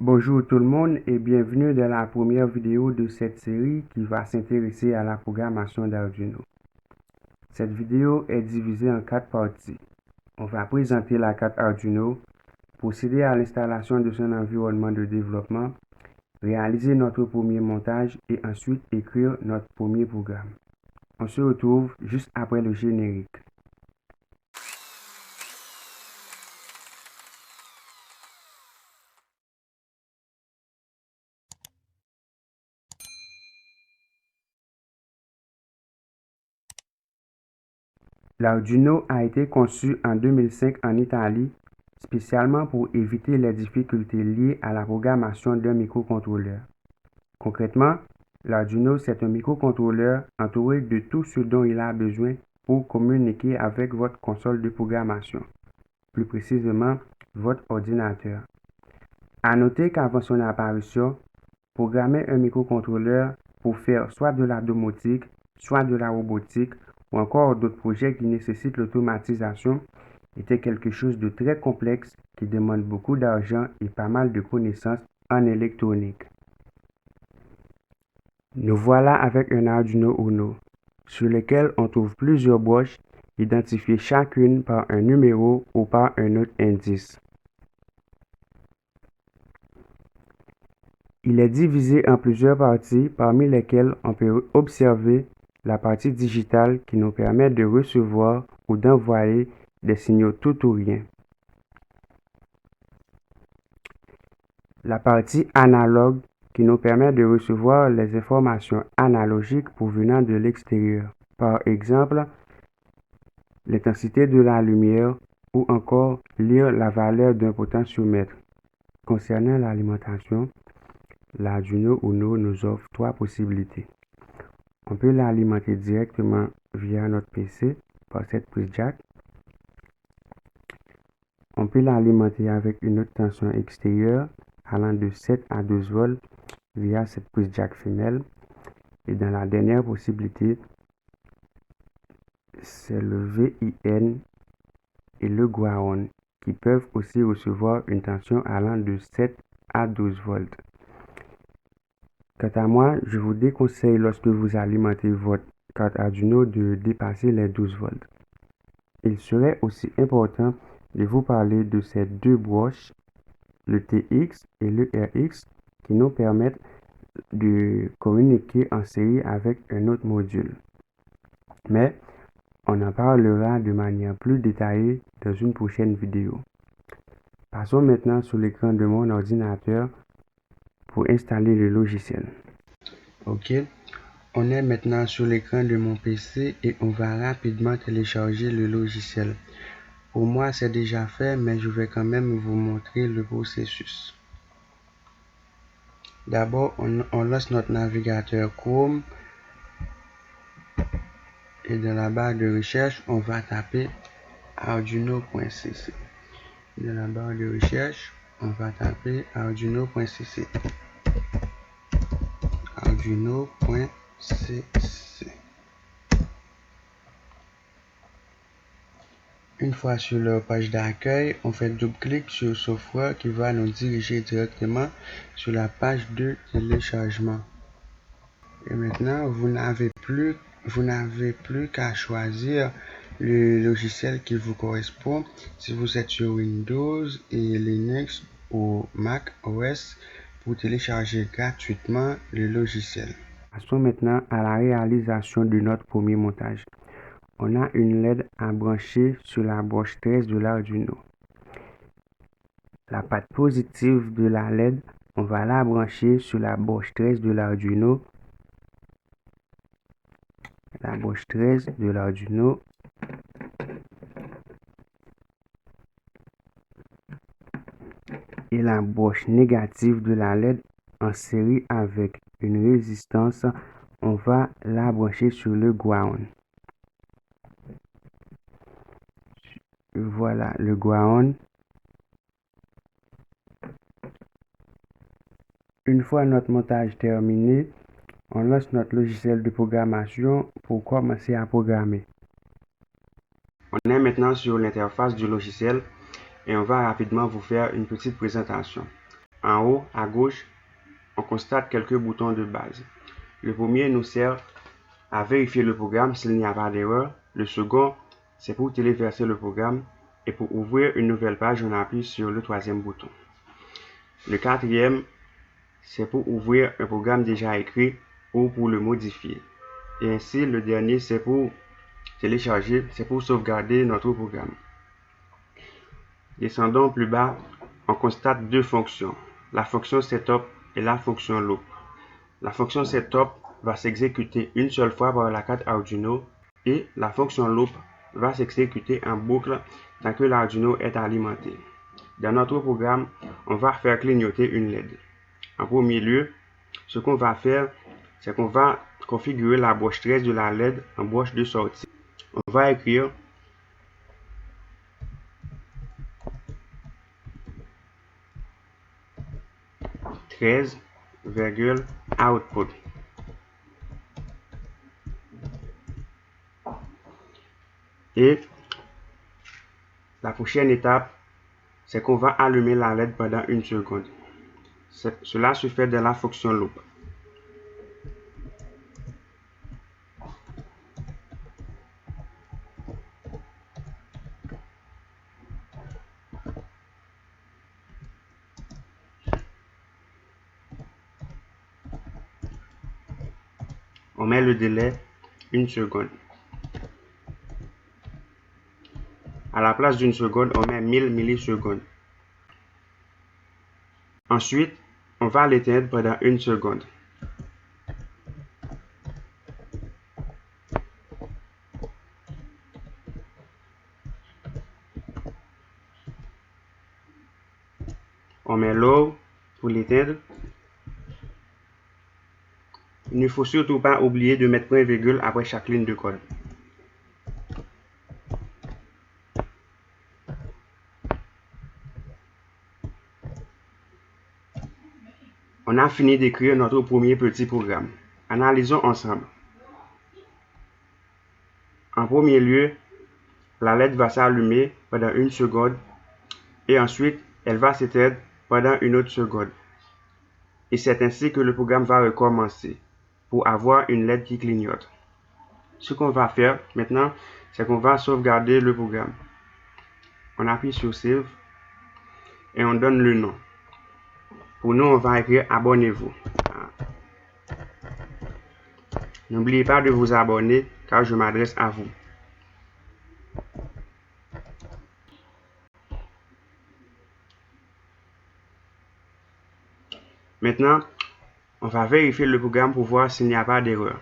Bonjour tout le monde et bienvenue dans la première vidéo de cette série qui va s'intéresser à la programmation d'Arduino. Cette vidéo est divisée en 4 parties. On va présenter la carte Arduino, procéder à l'installation de son environnement de développement, réaliser notre premier montage et ensuite écrire notre premier programme. On se retrouve juste après le générique. L'Arduino a été conçu en 2005 en Italie, spécialement pour éviter les difficultés liées à la programmation d'un microcontrôleur. Concrètement, l'Arduino c'est un microcontrôleur entouré de tout ce dont il a besoin pour communiquer avec votre console de programmation, plus précisément votre ordinateur. À noter qu'avant son apparition, programmer un microcontrôleur pour faire soit de la domotique, soit de la robotique, ou encore d'autres projets qui nécessitent l'automatisation était quelque chose de très complexe qui demande beaucoup d'argent et pas mal de connaissances en électronique. Nous voilà avec un Arduino Uno, sur lequel on trouve plusieurs broches identifiées chacune par un numéro ou par un autre indice. Il est divisé en plusieurs parties parmi lesquelles on peut observer la partie digitale qui nous permet de recevoir ou d'envoyer des signaux tout ou rien. La partie analogue qui nous permet de recevoir les informations analogiques provenant de l'extérieur. Par exemple, l'intensité de la lumière ou encore lire la valeur d'un potentiomètre. Concernant l'alimentation, l'Arduino Uno nous offre 3 possibilités. On peut l'alimenter directement via notre PC par cette prise jack. On peut l'alimenter avec une autre tension extérieure allant de 7 à 12 volts via cette prise jack femelle. Et dans la dernière possibilité, c'est le VIN et le ground qui peuvent aussi recevoir une tension allant de 7 à 12 volts. Quant à moi, je vous déconseille lorsque vous alimentez votre carte Arduino de dépasser les 12 volts. Il serait aussi important de vous parler de ces deux broches, le TX et le RX, qui nous permettent de communiquer en série avec un autre module. Mais on en parlera de manière plus détaillée dans une prochaine vidéo. Passons maintenant sur l'écran de mon ordinateur pour installer le logiciel. Ok, on est maintenant sur l'écran de mon PC et on va rapidement télécharger le logiciel. Pour moi, c'est déjà fait, mais je vais quand même vous montrer le processus. D'abord, on lance notre navigateur Chrome et dans la barre de recherche, on va taper arduino.cc. Dans la barre de recherche, on va taper arduino.cc. arduino.cc. Une fois sur leur page d'accueil, on fait double-clic sur Software qui va nous diriger directement sur la page de téléchargement. Et maintenant, vous n'avez plus qu'à choisir le logiciel qui vous correspond. Si vous êtes sur Windows et Linux ou Mac OS, pour télécharger gratuitement le logiciel. Passons maintenant à la réalisation de notre premier montage. On a une LED à brancher sur la broche 13 de l'Arduino. La patte positive de la LED, on va la brancher sur la broche 13 de l'Arduino. La broche 13 de l'Arduino. Et la broche négative de la LED en série avec une résistance, on va la brancher sur le ground. Voilà le ground. Une fois notre montage terminé, on lance notre logiciel de programmation pour commencer à programmer. On est maintenant sur l'interface du logiciel et on va rapidement vous faire une petite présentation. En haut, à gauche, on constate quelques boutons de base. Le premier nous sert à vérifier le programme s'il n'y a pas d'erreur. Le second, c'est pour téléverser le programme. Et pour ouvrir une nouvelle page, on appuie sur le troisième bouton. Le quatrième, c'est pour ouvrir un programme déjà écrit ou pour le modifier. Et ainsi, le dernier, c'est pour télécharger, c'est pour sauvegarder notre programme. Descendons plus bas, on constate deux fonctions, la fonction setup et la fonction loop. La fonction setup va s'exécuter une seule fois par la carte Arduino et la fonction loop va s'exécuter en boucle tant que l'Arduino est alimenté. Dans notre programme, on va faire clignoter une LED. En premier lieu, ce qu'on va faire, c'est qu'on va configurer la broche 13 de la LED en broche de sortie. On va écrire output. Et la prochaine étape, c'est qu'on va allumer la LED pendant une seconde. Cela se fait dans la fonction loop. On met le délai une seconde. À la place d'une seconde, on met 1000 millisecondes. Ensuite, on va l'éteindre pendant une seconde. On met low pour l'éteindre. Il ne faut surtout pas oublier de mettre point virgule après chaque ligne de code. On a fini d'écrire notre premier petit programme. Analysons ensemble. En premier lieu, la LED va s'allumer pendant une seconde et ensuite, elle va s'éteindre pendant une autre seconde. Et c'est ainsi que le programme va recommencer pour avoir une LED qui clignote. Ce qu'on va faire maintenant, c'est qu'on va sauvegarder le programme. On appuie sur Save et on donne le nom. Pour nous, on va écrire abonnez-vous. N'oubliez pas de vous abonner car je m'adresse à vous. Maintenant, on va vérifier le programme pour voir s'il n'y a pas d'erreur.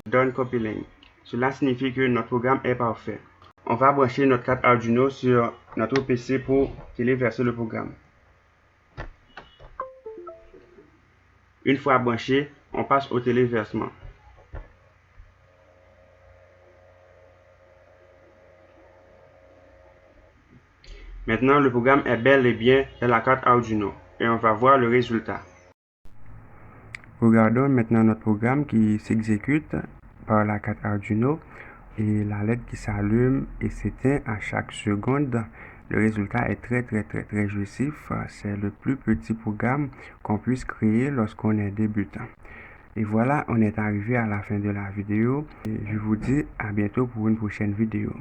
Done compiling. Cela signifie que notre programme est parfait. On va brancher notre carte Arduino sur notre PC pour téléverser le programme. Une fois branché, on passe au téléversement. Maintenant, le programme est bel et bien dans la carte Arduino et on va voir le résultat. Regardons maintenant notre programme qui s'exécute par la carte Arduino et la LED qui s'allume et s'éteint à chaque seconde. Le résultat est très jouissif. C'est le plus petit programme qu'on puisse créer lorsqu'on est débutant. Et voilà, on est arrivé à la fin de la vidéo. Et je vous dis à bientôt pour une prochaine vidéo.